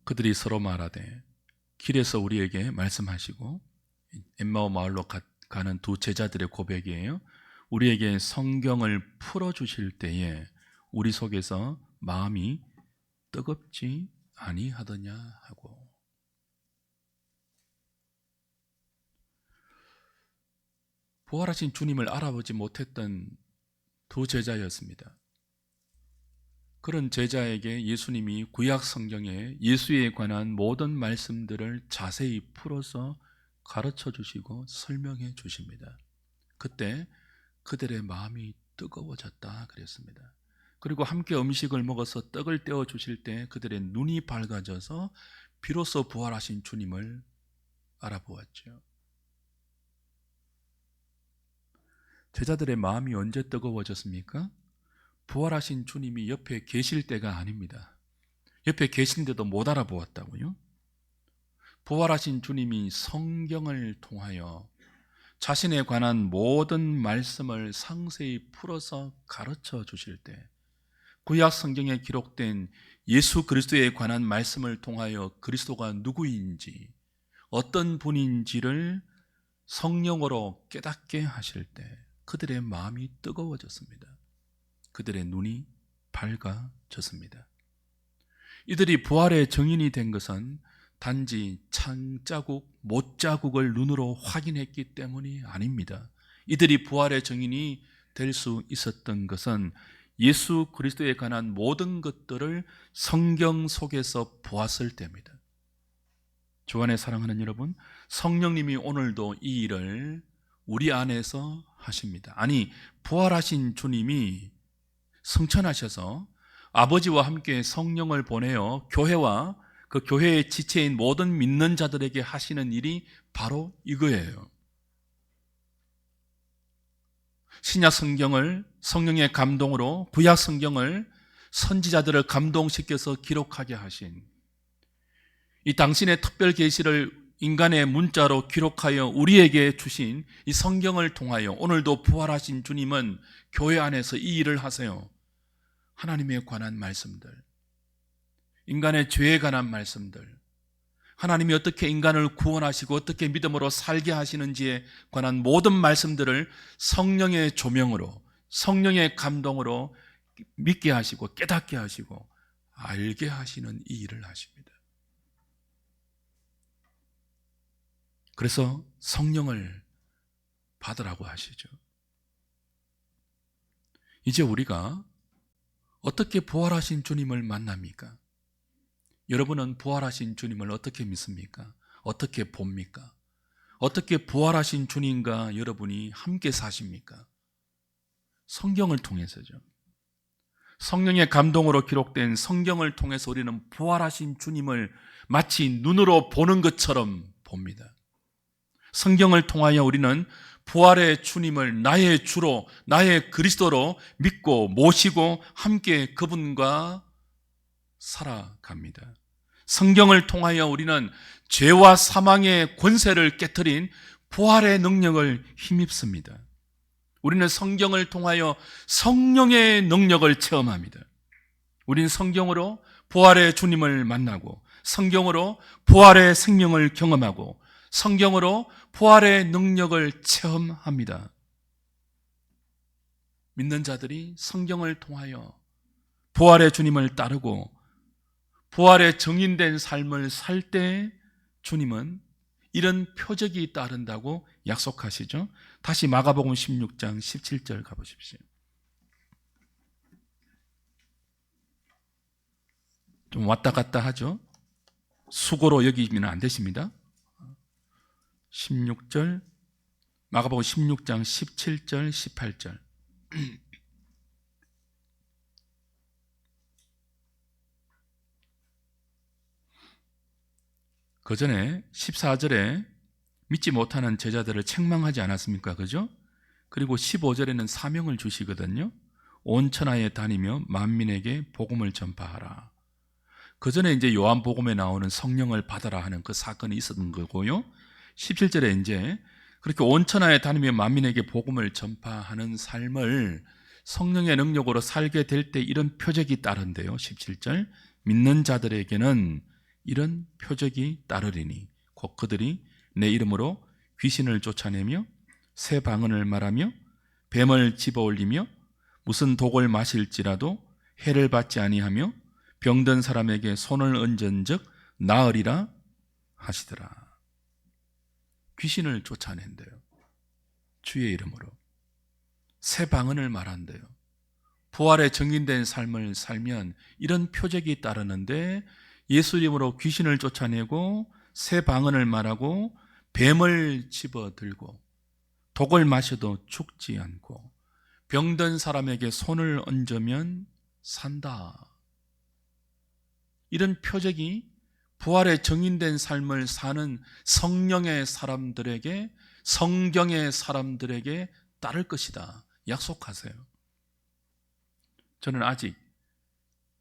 그들이 서로 말하되, 길에서 우리에게 말씀하시고, 엠마오 마을로 가는 두 제자들의 고백이에요. 우리에게 성경을 풀어주실 때에 우리 속에서 마음이 뜨겁지 아니하더냐 하고. 부활하신 주님을 알아보지 못했던 두 제자였습니다. 그런 제자에게 예수님이 구약 성경에 예수에 관한 모든 말씀들을 자세히 풀어서 가르쳐 주시고 설명해 주십니다. 그때 그들의 마음이 뜨거워졌다 그랬습니다. 그리고 함께 음식을 먹어서 떡을 떼어 주실 때 그들의 눈이 밝아져서 비로소 부활하신 주님을 알아보았죠. 제자들의 마음이 언제 뜨거워졌습니까? 부활하신 주님이 옆에 계실 때가 아닙니다. 옆에 계신데도 못 알아보았다고요? 부활하신 주님이 성경을 통하여 자신에 관한 모든 말씀을 상세히 풀어서 가르쳐 주실 때, 구약 성경에 기록된 예수 그리스도에 관한 말씀을 통하여 그리스도가 누구인지, 어떤 분인지를 성령으로 깨닫게 하실 때 그들의 마음이 뜨거워졌습니다. 그들의 눈이 밝아졌습니다. 이들이 부활의 증인이 된 것은 단지 창자국, 못자국을 눈으로 확인했기 때문이 아닙니다. 이들이 부활의 증인이 될 수 있었던 것은 예수 그리스도에 관한 모든 것들을 성경 속에서 보았을 때입니다. 주 안에 사랑하는 여러분, 성령님이 오늘도 이 일을 우리 안에서 하십니다. 아니, 부활하신 주님이 승천하셔서 아버지와 함께 성령을 보내어 교회와 그 교회의 지체인 모든 믿는 자들에게 하시는 일이 바로 이거예요. 신약 성경을 성령의 감동으로, 구약 성경을 선지자들을 감동시켜서 기록하게 하신, 이 당신의 특별 계시를 인간의 문자로 기록하여 우리에게 주신 이 성경을 통하여 오늘도 부활하신 주님은 교회 안에서 이 일을 하세요. 하나님에 관한 말씀들, 인간의 죄에 관한 말씀들, 하나님이 어떻게 인간을 구원하시고 어떻게 믿음으로 살게 하시는지에 관한 모든 말씀들을 성령의 조명으로, 성령의 감동으로 믿게 하시고 깨닫게 하시고 알게 하시는 이 일을 하십니다. 그래서 성령을 받으라고 하시죠. 이제 우리가 어떻게 부활하신 주님을 만납니까? 여러분은 부활하신 주님을 어떻게 믿습니까? 어떻게 봅니까? 어떻게 부활하신 주님과 여러분이 함께 사십니까? 성경을 통해서죠. 성령의 감동으로 기록된 성경을 통해서 우리는 부활하신 주님을 마치 눈으로 보는 것처럼 봅니다. 성경을 통하여 우리는 부활의 주님을 나의 주로, 나의 그리스도로 믿고 모시고 함께 그분과 살아갑니다. 성경을 통하여 우리는 죄와 사망의 권세를 깨트린 부활의 능력을 힘입습니다. 우리는 성경을 통하여 성령의 능력을 체험합니다. 우리는 성경으로 부활의 주님을 만나고, 성경으로 부활의 생명을 경험하고, 성경으로 부활의 능력을 체험합니다. 믿는 자들이 성경을 통하여 부활의 주님을 따르고 부활의 증인된 삶을 살 때 주님은 이런 표적이 따른다고 약속하시죠. 다시 마가복음 16장 17절 가보십시오. 좀 왔다 갔다 하죠. 수고로 여기면 안 되십니다. 16절, 마가복음 16장 17절 18절. 그 전에 14절에 믿지 못하는 제자들을 책망하지 않았습니까? 그죠? 그리고 15절에는 사명을 주시거든요. 온 천하에 다니며 만민에게 복음을 전파하라. 그 전에 이제 요한복음에 나오는 성령을 받아라 하는 그 사건이 있었던 거고요. 17절에 이제 그렇게 온 천하에 다니며 만민에게 복음을 전파하는 삶을 성령의 능력으로 살게 될 때 이런 표적이 따른대요. 17절, 믿는 자들에게는 이런 표적이 따르리니 곧 그들이 내 이름으로 귀신을 쫓아내며 새 방언을 말하며 뱀을 집어올리며 무슨 독을 마실지라도 해를 받지 아니하며 병든 사람에게 손을 얹은즉 나으리라 하시더라. 귀신을 쫓아낸대요. 주의 이름으로. 새 방언을 말한대요. 부활에 증인된 삶을 살면 이런 표적이 따르는데 예수 이름으로 귀신을 쫓아내고 새 방언을 말하고 뱀을 집어들고 독을 마셔도 죽지 않고 병든 사람에게 손을 얹으면 산다. 이런 표적이 부활에 증인된 삶을 사는 성령의 사람들에게, 성경의 사람들에게 따를 것이다 약속하세요. 저는 아직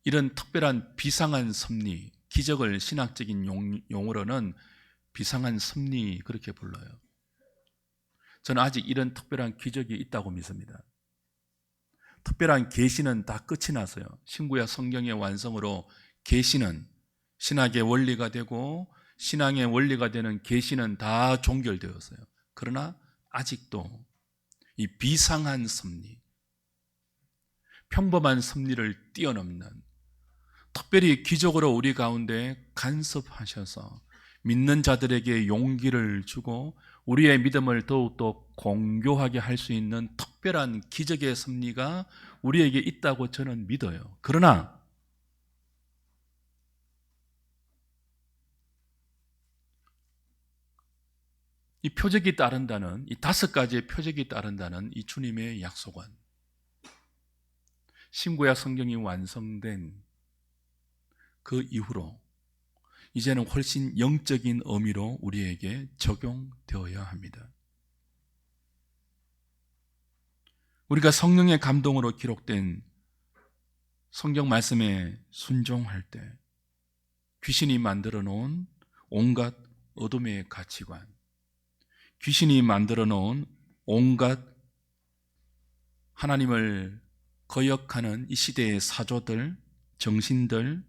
이런 특별한 비상한 섭리, 기적을 신학적인 용어로는 비상한 섭리 그렇게 불러요. 저는 아직 이런 특별한 기적이 있다고 믿습니다. 특별한 계시는 다 끝이 나서요. 신구약 성경의 완성으로 계시는 신학의 원리가 되고 신앙의 원리가 되는 계시는 다 종결되었어요. 그러나 아직도 이 비상한 섭리, 평범한 섭리를 뛰어넘는 특별히 기적으로 우리 가운데 간섭하셔서 믿는 자들에게 용기를 주고 우리의 믿음을 더욱더 공교하게 할 수 있는 특별한 기적의 섭리가 우리에게 있다고 저는 믿어요. 그러나 이 표적이 따른다는 이 5가지의 표적이 따른다는 이 주님의 약속은 신구약 성경이 완성된 그 이후로 이제는 훨씬 영적인 의미로 우리에게 적용되어야 합니다. 우리가 성령의 감동으로 기록된 성경 말씀에 순종할 때 귀신이 만들어 놓은 온갖 어둠의 가치관, 귀신이 만들어 놓은 온갖 하나님을 거역하는 이 시대의 사조들, 정신들,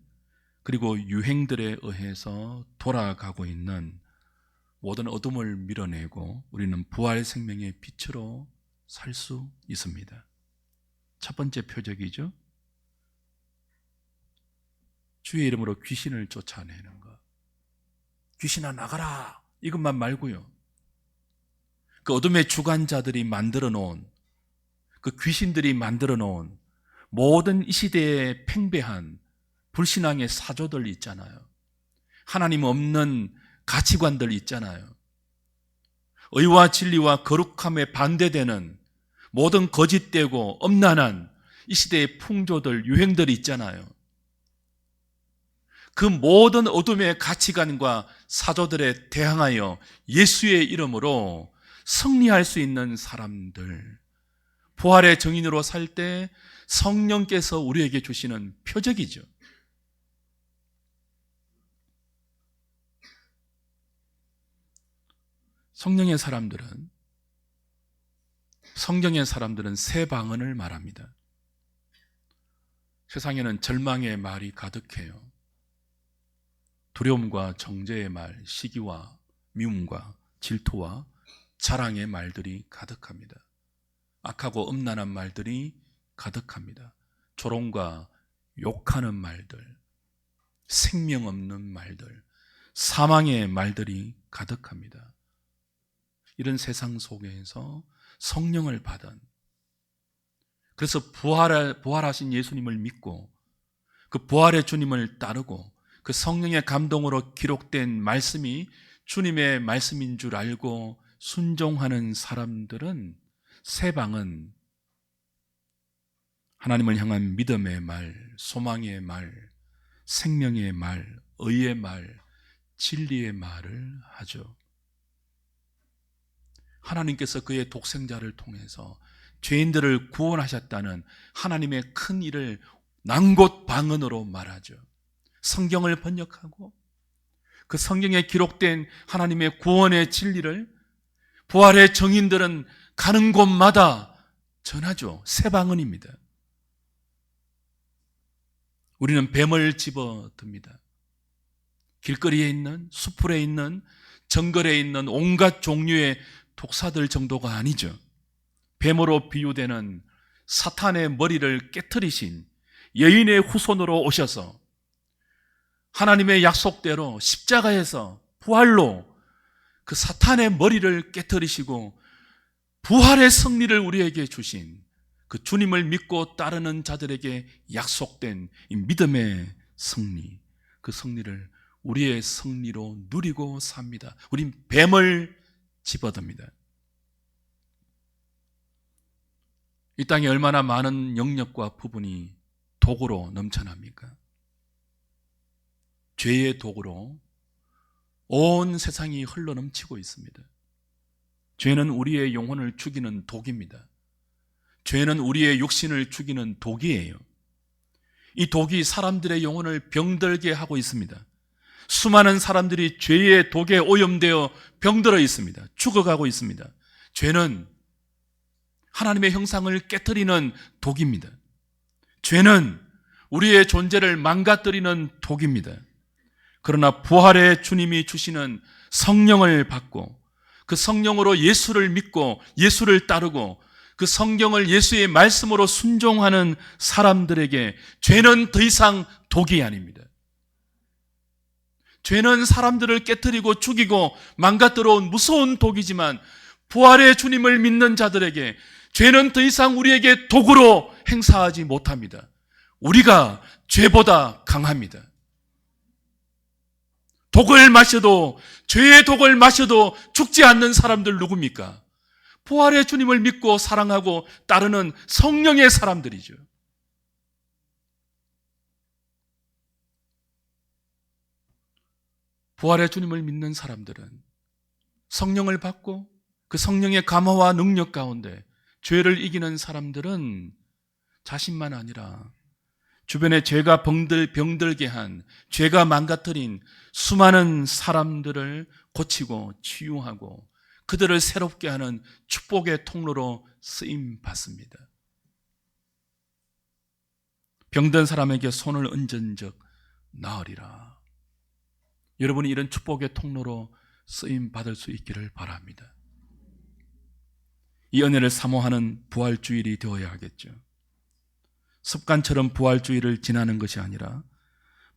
그리고 유행들에 의해서 돌아가고 있는 모든 어둠을 밀어내고 우리는 부활 생명의 빛으로 살 수 있습니다. 첫 번째 표적이죠. 주의 이름으로 귀신을 쫓아내는 것. 귀신아 나가라 이것만 말고요. 그 어둠의 주관자들이 만들어 놓은 그 귀신들이 만들어 놓은 모든 이 시대에 팽배한 불신앙의 사조들 있잖아요. 하나님 없는 가치관들 있잖아요. 의와 진리와 거룩함에 반대되는 모든 거짓되고 엄난한 이 시대의 풍조들, 유행들이 있잖아요. 그 모든 어둠의 가치관과 사조들에 대항하여 예수의 이름으로 승리할 수 있는 사람들, 부활의 증인으로 살 때 성령께서 우리에게 주시는 표적이죠. 성령의 사람들은 세 방언을 말합니다. 세상에는 절망의 말이 가득해요. 두려움과 정죄의 말, 시기와 미움과 질투와 자랑의 말들이 가득합니다. 악하고 음란한 말들이 가득합니다. 조롱과 욕하는 말들, 생명 없는 말들, 사망의 말들이 가득합니다. 이런 세상 속에서 성령을 받은, 그래서 부활하신 예수님을 믿고 그 부활의 주님을 따르고 그 성령의 감동으로 기록된 말씀이 주님의 말씀인 줄 알고 순종하는 사람들은 세 방은 하나님을 향한 믿음의 말, 소망의 말, 생명의 말, 의의 말, 진리의 말을 하죠. 하나님께서 그의 독생자를 통해서 죄인들을 구원하셨다는 하나님의 큰 일을 낭곳 방언으로 말하죠. 성경을 번역하고 그 성경에 기록된 하나님의 구원의 진리를 부활의 증인들은 가는 곳마다 전하죠. 새 방언입니다. 우리는 뱀을 집어듭니다. 길거리에 있는, 수풀에 있는, 정글에 있는 온갖 종류의 독사들 정도가 아니죠. 뱀으로 비유되는 사탄의 머리를 깨트리신 여인의 후손으로 오셔서 하나님의 약속대로 십자가에서 부활로 그 사탄의 머리를 깨트리시고 부활의 승리를 우리에게 주신 그 주님을 믿고 따르는 자들에게 약속된 이 믿음의 승리, 그 승리를 우리의 승리로 누리고 삽니다. 우린 뱀을 집어듭니다. 이 땅에 얼마나 많은 영역과 부분이 독으로 넘쳐납니까? 죄의 독으로 온 세상이 흘러넘치고 있습니다. 죄는 우리의 영혼을 죽이는 독입니다. 죄는 우리의 육신을 죽이는 독이에요. 이 독이 사람들의 영혼을 병들게 하고 있습니다. 수많은 사람들이 죄의 독에 오염되어 병들어 있습니다. 죽어가고 있습니다. 죄는 하나님의 형상을 깨트리는 독입니다. 죄는 우리의 존재를 망가뜨리는 독입니다. 그러나 부활의 주님이 주시는 성령을 받고 그 성령으로 예수를 믿고 예수를 따르고 그 성경을 예수의 말씀으로 순종하는 사람들에게 죄는 더 이상 독이 아닙니다. 죄는 사람들을 깨트리고 죽이고 망가뜨려온 무서운 독이지만 부활의 주님을 믿는 자들에게 죄는 더 이상 우리에게 독으로 행사하지 못합니다. 우리가 죄보다 강합니다. 독을 마셔도, 죄의 독을 마셔도 죽지 않는 사람들 누굽니까? 부활의 주님을 믿고 사랑하고 따르는 성령의 사람들이죠. 부활의 주님을 믿는 사람들은 성령을 받고 그 성령의 감화와 능력 가운데 죄를 이기는 사람들은 자신만 아니라 주변에 죄가 병들게 한, 죄가 망가뜨린 수많은 사람들을 고치고 치유하고 그들을 새롭게 하는 축복의 통로로 쓰임 받습니다. 병든 사람에게 손을 얹은 적 나으리라. 여러분이 이런 축복의 통로로 쓰임 받을 수 있기를 바랍니다. 이 은혜를 사모하는 부활주일이 되어야 하겠죠. 습관처럼 부활주일을 지나는 것이 아니라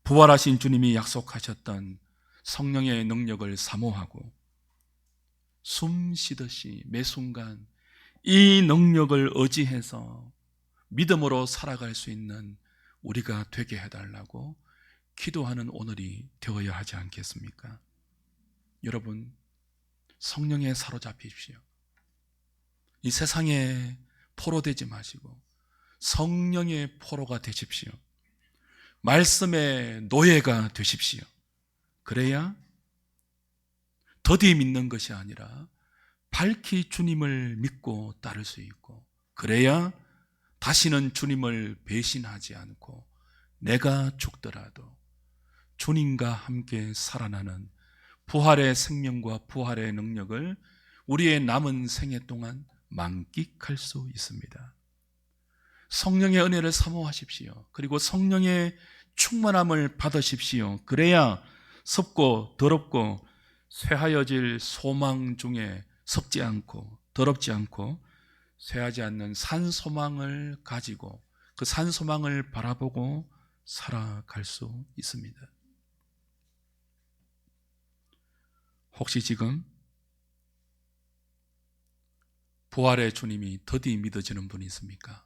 부활하신 주님이 약속하셨던 성령의 능력을 사모하고 숨 쉬듯이 매 순간 이 능력을 의지해서 믿음으로 살아갈 수 있는 우리가 되게 해달라고 기도하는 오늘이 되어야 하지 않겠습니까? 여러분, 성령에 사로잡히십시오. 이 세상에 포로되지 마시고 성령의 포로가 되십시오. 말씀의 노예가 되십시오. 그래야 더디 믿는 것이 아니라 밝히 주님을 믿고 따를 수 있고, 그래야 다시는 주님을 배신하지 않고 내가 죽더라도 주님과 함께 살아나는 부활의 생명과 부활의 능력을 우리의 남은 생애 동안 만끽할 수 있습니다. 성령의 은혜를 사모하십시오. 그리고 성령의 충만함을 받으십시오. 그래야 섭고 더럽고 쇠하여질 소망 중에 섭지 않고 더럽지 않고 쇠하지 않는 산소망을 가지고 그 산소망을 바라보고 살아갈 수 있습니다. 혹시 지금 부활의 주님이 더디 믿어지는 분이 있습니까?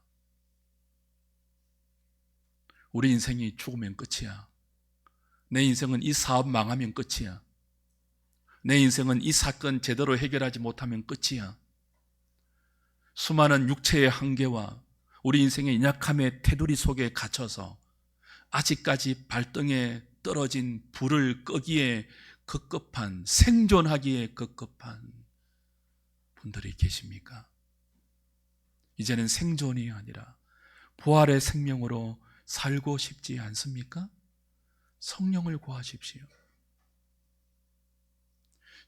우리 인생이 죽으면 끝이야. 내 인생은 이 사업 망하면 끝이야. 내 인생은 이 사건 제대로 해결하지 못하면 끝이야. 수많은 육체의 한계와 우리 인생의 연약함의 테두리 속에 갇혀서 아직까지 발등에 떨어진 불을 끄기에 급급한, 생존하기에 급급한 분들이 계십니까? 이제는 생존이 아니라 부활의 생명으로 살고 싶지 않습니까? 성령을 구하십시오.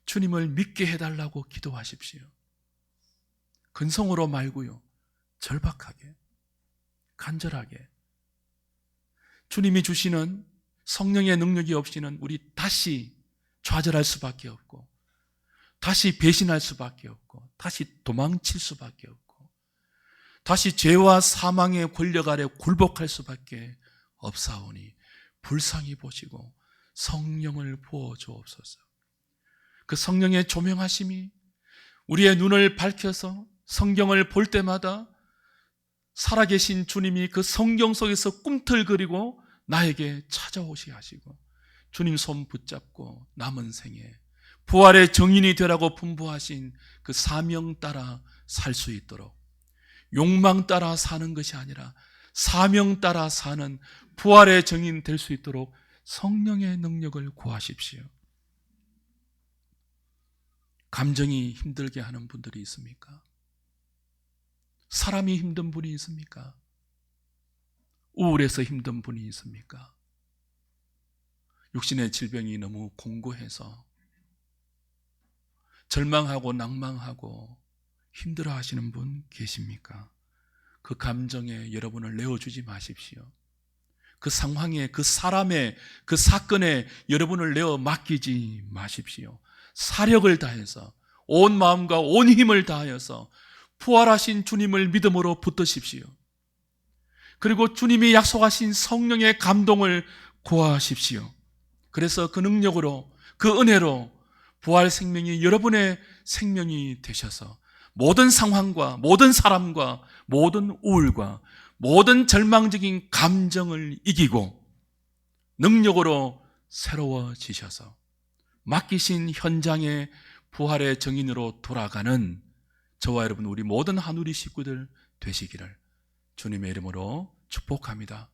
주님을 믿게 해달라고 기도하십시오. 근성으로 말고요, 절박하게, 간절하게. 주님이 주시는 성령의 능력이 없이는 우리 다시 좌절할 수밖에 없고, 다시 배신할 수밖에 없고, 다시 도망칠 수밖에 없고, 다시 죄와 사망의 권력 아래 굴복할 수밖에 없사오니 불쌍히 보시고 성령을 부어 주옵소서. 그 성령의 조명하심이 우리의 눈을 밝혀서 성경을 볼 때마다 살아계신 주님이 그 성경 속에서 꿈틀거리고 나에게 찾아오시 하시고 주님 손 붙잡고 남은 생에 부활의 정인이 되라고 분부하신 그 사명 따라 살 수 있도록, 욕망 따라 사는 것이 아니라 사명 따라 사는 부활의 정인 될 수 있도록 성령의 능력을 구하십시오. 감정이 힘들게 하는 분들이 있습니까? 사람이 힘든 분이 있습니까? 우울해서 힘든 분이 있습니까? 육신의 질병이 너무 공고해서 절망하고 낭망하고 힘들어 하시는 분 계십니까? 그 감정에 여러분을 내어주지 마십시오. 그 상황에, 그 사람의, 그 사건에 여러분을 내어 맡기지 마십시오. 사력을 다해서 온 마음과 온 힘을 다하여서 부활하신 주님을 믿음으로 붙드십시오. 그리고 주님이 약속하신 성령의 감동을 구하십시오. 그래서 그 능력으로, 그 은혜로 부활 생명이 여러분의 생명이 되셔서 모든 상황과 모든 사람과 모든 우울과 모든 절망적인 감정을 이기고 능력으로 새로워지셔서 맡기신 현장의 부활의 정인으로 돌아가는 저와 여러분, 우리 모든 한우리 식구들 되시기를 주님의 이름으로 축복합니다.